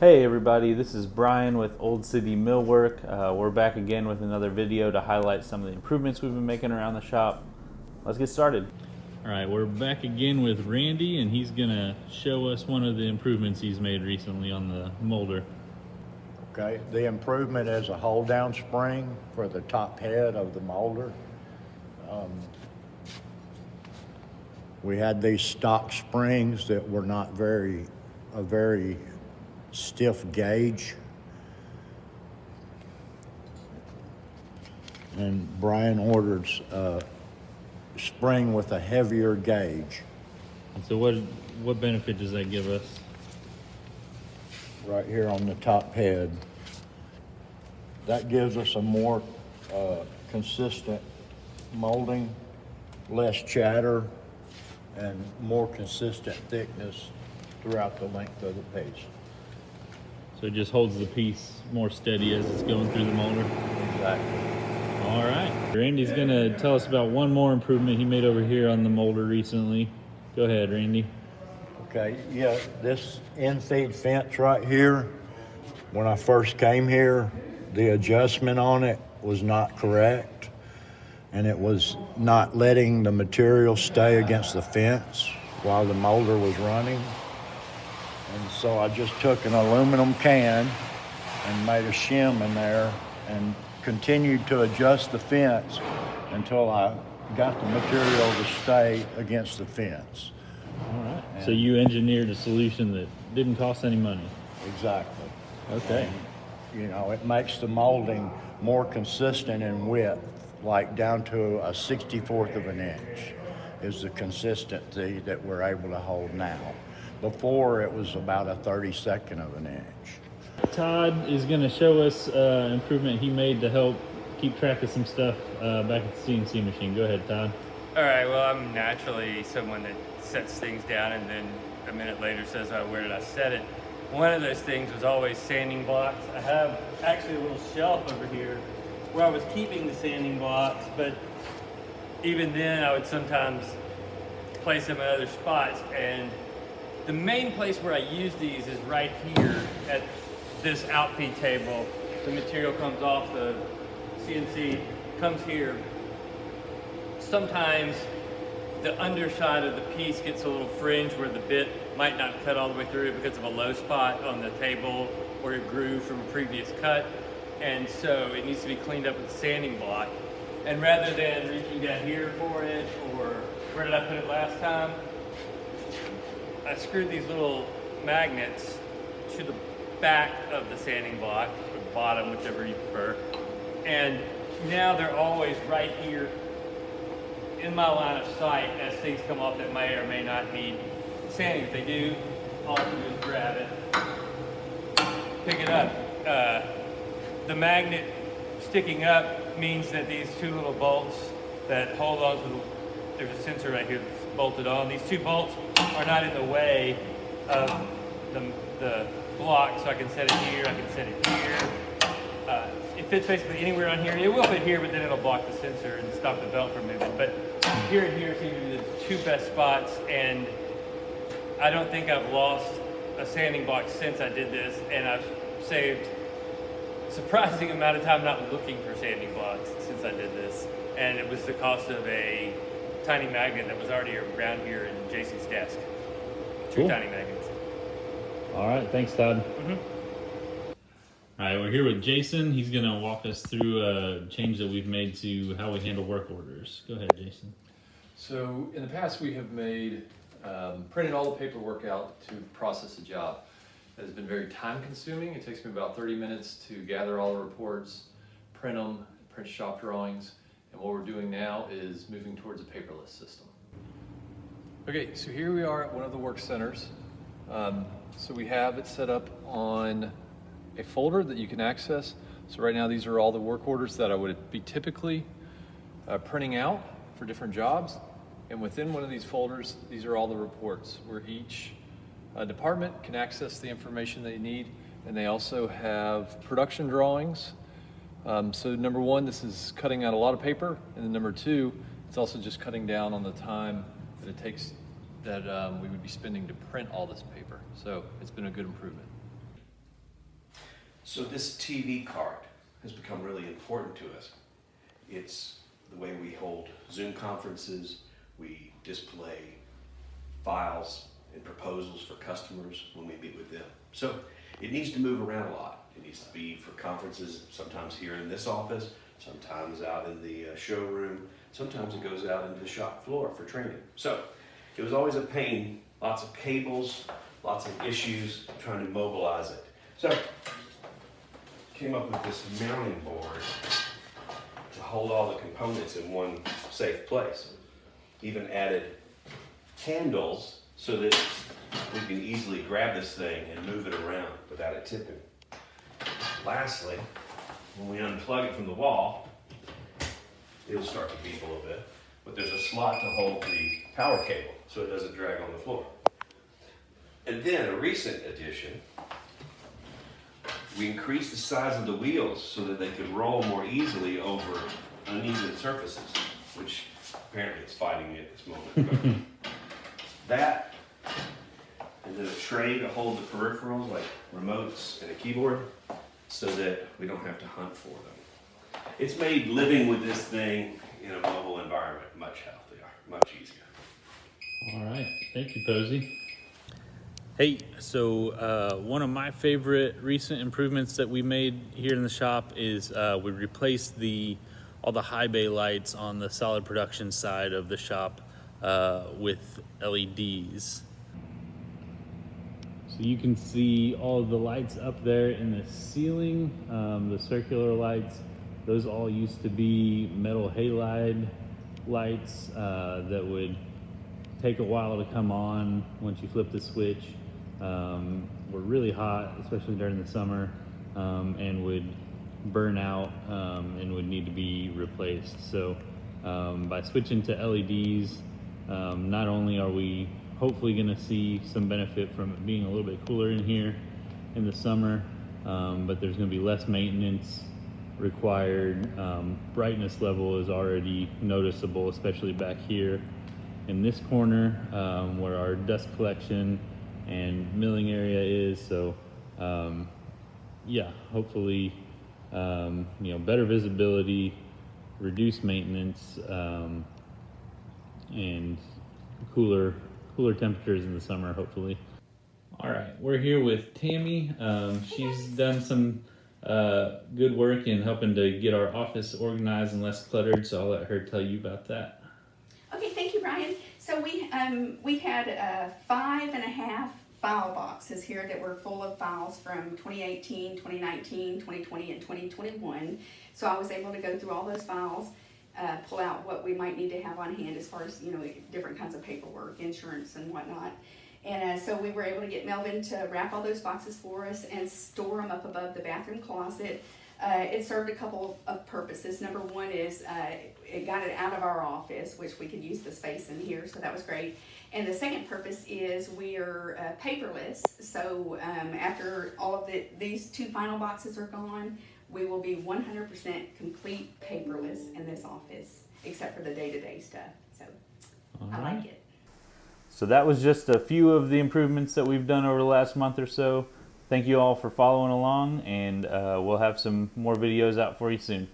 Hey everybody, this is Brian with Old City Millwork. We're back again with another video to highlight some of the improvements we've been making around the shop. Let's get started. All right, we're back again with Randy, and he's gonna show us one of the improvements he's made recently on the molder. Okay, the improvement is a hold down spring for the top head of the molder. We had these stock springs that were not a very stiff gauge. And Brian ordered a spring with a heavier gauge. And so what benefit does that give us? Right here on the top head. That gives us a more consistent molding, less chatter, and more consistent thickness throughout the length of the piece. So it just holds the piece more steady as it's going through the molder? Exactly. All right. Randy's gonna tell us about one more improvement he made over here on the molder recently. Go ahead, Randy. Okay, yeah, this in-feed fence right here, when I first came here, the adjustment on it was not correct, and it was not letting the material stay against the fence while the molder was running. And so I just took an aluminum can and made a shim in there and continued to adjust the fence until I got the material to stay against the fence. All right. So you engineered a solution that didn't cost any money. Exactly. Okay. And, you know, it makes the molding more consistent in width, like down to a 64th of an inch is the consistency that we're able to hold now. Before it was about a 32nd of an inch. Todd is going to show us improvement he made to help keep track of some stuff back at the CNC machine. Go ahead, Todd. All right, well, I'm naturally someone that sets things down and then a minute later says, oh, where did I set it? One of those things was always sanding blocks. I have actually a little shelf over here where I was keeping the sanding blocks, but even then I would sometimes place them in other spots. And the main place where I use these is right here at this outfeed table. The material comes off the CNC, comes here. Sometimes the underside of the piece gets a little fringe where the bit might not cut all the way through because of a low spot on the table or a groove from a previous cut. And so it needs to be cleaned up with a sanding block. And rather than reaching down here for it, or where did I put it last time, I screwed these little magnets to the back of the sanding block, or the bottom, whichever you prefer. And now they're always right here in my line of sight as things come off that may or may not need sanding. If they do, all I can do is grab it, pick it up. The magnet sticking up means that these two little bolts that hold on to there's a sensor right here that's bolted on. These two bolts are not in the way of the block, so I can set it here, I can set it here. It fits basically anywhere on here. It will fit here, but then it'll block the sensor and stop the belt from moving. But here and here seem to be the two best spots, and I don't think I've lost a sanding block since I did this, and I've saved a surprising amount of time not looking for sanding blocks since I did this. And it was the cost of a tiny magnet that was already around here in Jason's desk. Two tiny magnets. All right, thanks, Todd. All right, we're here with Jason. He's going to walk us through a change that we've made to how we handle work orders. Go ahead, Jason. So in the past, we have made printed all the paperwork out to process a job. That has been very time consuming. It takes me about 30 minutes to gather all the reports, print them, print shop drawings. And what we're doing now is moving towards a paperless system. Okay, so here we are at one of the work centers. So we have it set up on a folder that you can access. So right now these are all the work orders that I would be typically printing out for different jobs. And within one of these folders, these are all the reports where each department can access the information they need. And they also have production drawings. So number one, this is cutting out a lot of paper. And then number two, it's also just cutting down on the time that it takes that we would be spending to print all this paper. So it's been a good improvement. So this TV card has become really important to us. It's the way we hold Zoom conferences, we display files and proposals for customers when we meet with them. So it needs to move around a lot. It needs to be for conferences, sometimes here in this office, sometimes out in the showroom, sometimes it goes out into the shop floor for training. So it was always a pain, lots of cables, lots of issues trying to mobilize it. So came up with this mounting board to hold all the components in one safe place. Even added handles so that we can easily grab this thing and move it around without it tipping. Lastly, when we unplug it from the wall, it'll start to beep a little bit, but there's a slot to hold the power cable so it doesn't drag on the floor. And then a recent addition, we increased the size of the wheels so that they could roll more easily over uneven surfaces, which apparently it's fighting me at this moment. That, and then a tray to hold the peripherals like remotes and a keyboard so that we don't have to hunt for them. It's made living with this thing in a mobile environment much healthier, much easier. All right, thank you, Posey. Hey, so one of my favorite recent improvements that we made here in the shop is we replaced all the high bay lights on the solid production side of the shop with LEDs. So you can see all of the lights up there in the ceiling, the circular lights. Those all used to be metal halide lights that would take a while to come on once you flip the switch. Were really hot, especially during the summer, and would burn out and would need to be replaced. So by switching to LEDs, not only are we hopefully going to see some benefit from it being a little bit cooler in here in the summer, but there's going to be less maintenance required. Brightness level is already noticeable, especially back here in this corner where our dust collection and milling area is. So yeah, hopefully better visibility, reduced maintenance, and cooler temperatures in the summer, hopefully. All right, we're here with Tammy. She's done some good work in helping to get our office organized and less cluttered, so I'll let her tell you about that. Okay, thank you, Brian. So we had 5.5 file boxes here that were full of files from 2018, 2019, 2020, and 2021. So I was able to go through all those files, pull out what we might need to have on hand as far as, different kinds of paperwork, insurance, and whatnot. And so we were able to get Melvin to wrap all those boxes for us and store them up above the bathroom closet. It served a couple of purposes. Number one is it got it out of our office, which we could use the space in here, so that was great. And the second purpose is we are paperless, so after all of these two final boxes are gone, we will be 100% complete paperless in this office, except for the day-to-day stuff. So I like it. So that was just a few of the improvements that we've done over the last month or so. Thank you all for following along, and we'll have some more videos out for you soon.